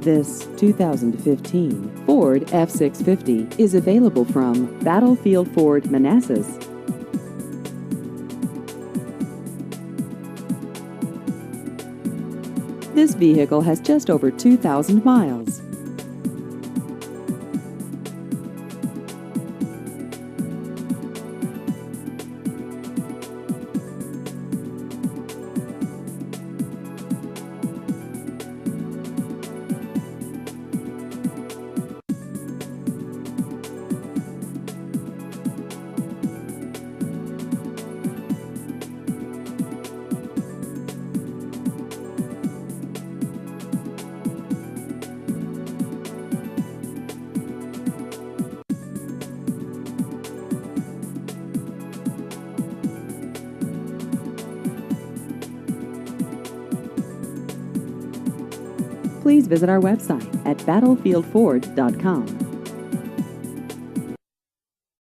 This 2015 Ford F650 is available from Battlefield Ford Manassas. This vehicle has just over 2,000 miles. Please visit our website at battlefieldford.com.